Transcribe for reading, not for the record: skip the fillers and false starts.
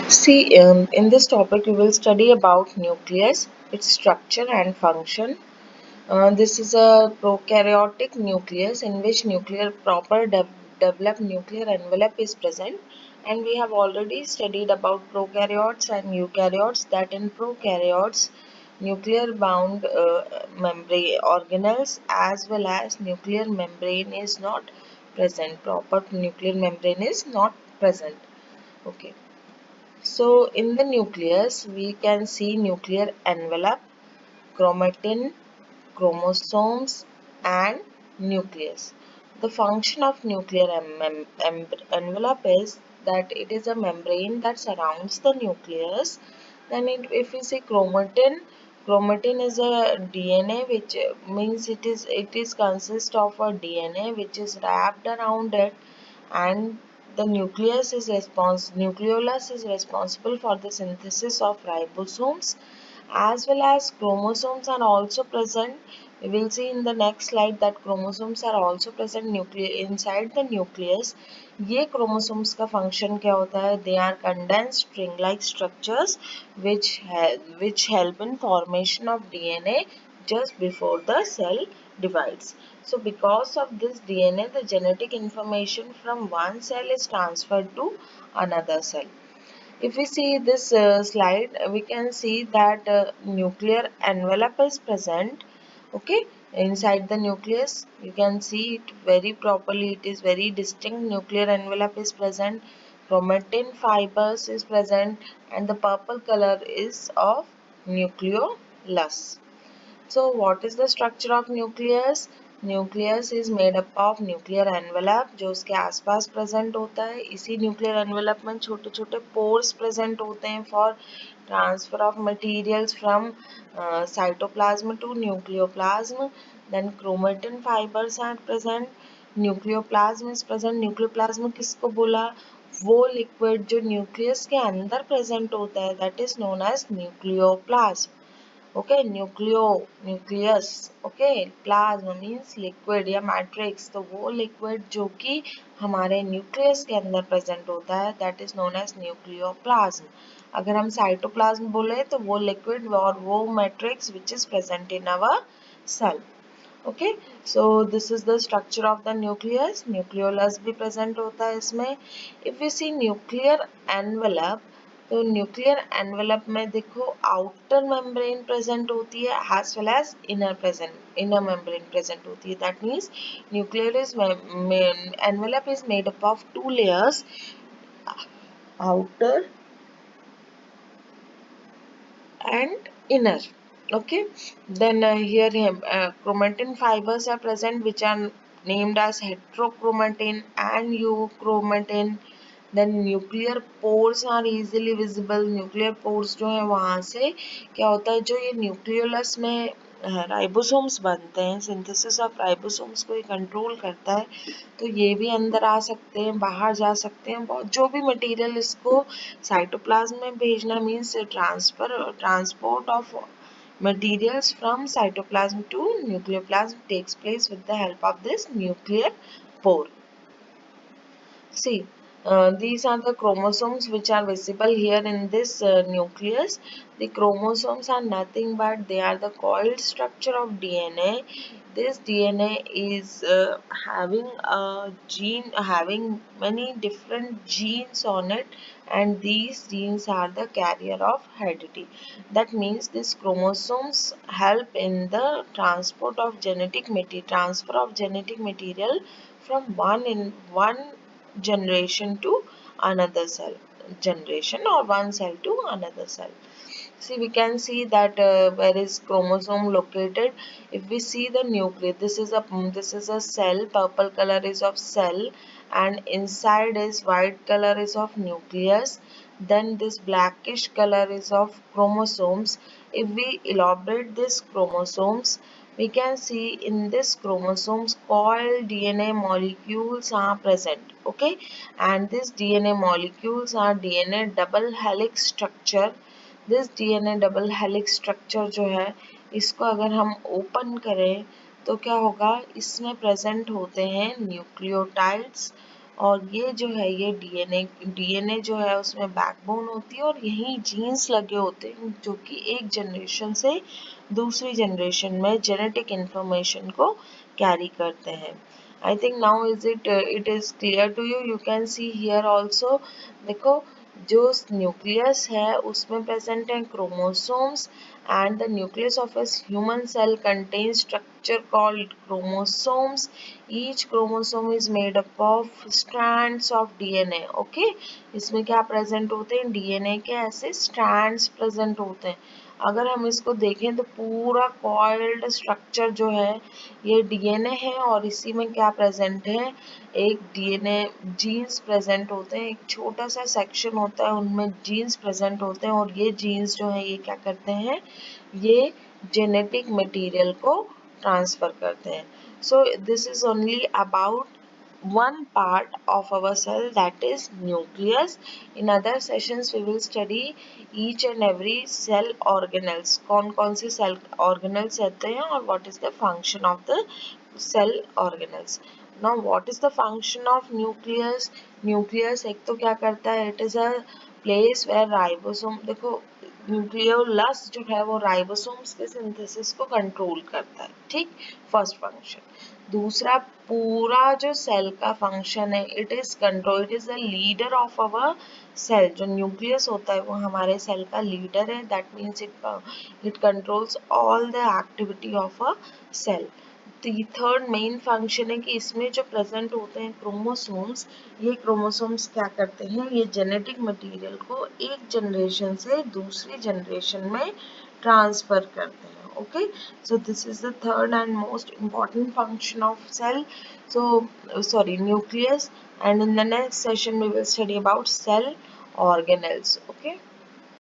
See, in this topic, we will study about nucleus, its structure and function. This is a prokaryotic nucleus in which developed nuclear envelope is present, and we have already studied about prokaryotes and eukaryotes. That in prokaryotes, nuclear bound membrane organelles as well as nuclear membrane is not present. Proper nuclear membrane is not present. Okay. So in the nucleus, we can see nuclear envelope, chromatin, chromosomes, and nucleus. The function of nuclear envelope is that it is a membrane that surrounds the nucleus. Then if we say chromatin, chromatin is a DNA which means it is consist of a DNA which is wrapped around it, and the nucleolus is responsible for the synthesis of ribosomes as well as chromosomes are also present. We will see in the next slide that chromosomes are also present inside the nucleus. ये chromosomes का function क्या होता है? They are condensed string-like structures which help in formation of DNA just before the cell divides. So because of this DNA, the genetic information from one cell is transferred to another cell. If we see this slide, we can see that nuclear envelope is present. Okay, inside the nucleus, you can see it very properly. It is very distinct. Nuclear envelope is present. Chromatin fibers is present, and the purple color is of nucleolus. So what is the structure of nucleus? Nucleus is made up of nuclear envelope जो उसके आसपास present होता है. इसी nuclear envelope में छोटे छोटे pores present होते हैं for transfer of materials from cytoplasm to nucleoplasm. Then chromatin fibres are present. Nucleoplasm is present. Nucleoplasm किसको बोला? वो लिक्विड जो न्यूक्लियस के अंदर प्रेजेंट होता है, that is known as nucleoplasm. Okay, nucleus. Okay, plasma means liquid या matrix. तो वो लिक्विड जो कि हमारे न्यूक्लियस के अंदर प्रेजेंट होता है, that is known as nucleoplasm. अगर हम साइटोप्लाज्म बोले तो वो लिक्विड और वो matrix which is present in our cell. Okay, so this is the structure of the nucleus. Nucleolus भी प्रेजेंट होता है इसमें. If we see nuclear envelope, तो न्यूक्लियर एनवेलप में देखो आउटर मेम्ब्रेन प्रेजेंट होती है as well as inner membrane present होती है. That means nuclear is envelope is made up of two layers, outer and inner. Okay, then here chromatin fibers are present which are named as heterochromatin and euchromatin. then nuclear pores are easily visible. nuclear pores जो है वहाँ से क्या होता है, जो ये nucleolus में राइबोसोम्स बनते हैं, सिंथेसिस ऑफ राइबोसोम्स को ये कंट्रोल करता है. तो ये भी अंदर आ सकते हैं, बाहर जा सकते हैं. बहुत जो भी मटेरियल इसको साइटोप्लाज्म में भेजना means transport of materials from cytoplasm to nucleoplasm takes place with the help of this nuclear pore. See, these are the chromosomes which are visible here in this nucleus. The chromosomes are nothing but they are the coiled structure of DNA. This DNA is having a gene, having many different genes on it, and these genes are the carrier of heredity. That means these chromosomes help in the transport of transfer of genetic material from one generation to another cell generation or one cell to another cell. See, we can see that where is chromosome located. If we see the nucleus, this is a cell. Purple color is of cell, and inside is white color is of nucleus. Then this blackish color is of chromosomes. If we elaborate this chromosomes, we can see in this chromosomes coiled DNA molecules are present. Okay, and these DNA molecules are DNA double helix structure. This DNA double helix structure जो है, इसको अगर हम open करें तो क्या होगा, इसमें प्रेजेंट होते हैं न्यूक्लियोटाइड्स. और ये जो है ये डीएनए जो है उसमें बैकबोन होती है और यही जीन्स लगे होते हैं जो कि एक जनरेशन से दूसरी जनरेशन में जेनेटिक इंफॉर्मेशन को कैरी करते हैं. I think now it is clear to you. You can see here also. देखो, जो न्यूक्लियस है उसमें प्रेजेंट है chromosomes, and the nucleus of a human cell contains structure called chromosomes. Each chromosome is made up of strands of DNA. Okay, इसमें क्या present होते हैं? DNA के ऐसे स्ट्रैंड्स प्रेजेंट होते हैं. अगर हम इसको देखें तो पूरा कॉइल्ड स्ट्रक्चर जो है ये डीएनए है और इसी में क्या प्रेजेंट है? एक डीएनए जीन्स प्रेजेंट होते हैं. एक छोटा सा सेक्शन होता है उनमें जीन्स प्रेजेंट होते हैं और ये जीन्स जो है ये क्या करते हैं? ये जेनेटिक मटेरियल को ट्रांसफर करते हैं. सो this is only about one part of our cell, that is nucleus. In other sessions we will study each and every cell organelles. कौन से cell organelles रहते हैं और what is the function of the cell organelles. Now what is the function of nucleus? Nucleus एक तो क्या करता है? It is a place where ribosome, देखो न्यूक्लियोलस जो है वो राइबोसोम्स के सिंथेसिस को कंट्रोल करता है. ठीक, फर्स्ट फंक्शन. दूसरा, पूरा जो सेल का फंक्शन है, it is control, it is the leader of our cell. जो न्यूक्लियस होता है वो हमारे सेल का लीडर है. That means it controls all the activity of a cell. Third main function है कि इसमें जो प्रेजेंट होते हैं क्रोमोसोम्स, ये क्रोमोसोम्स क्या करते हैं? ये जेनेटिक मटेरियल को एक जनरेशन से दूसरी जनरेशन में ट्रांसफर करते हैं. Okay, so this is the third and most important function of cell. So sorry, nucleus. And in the next session we will study about cell organelles. Okay.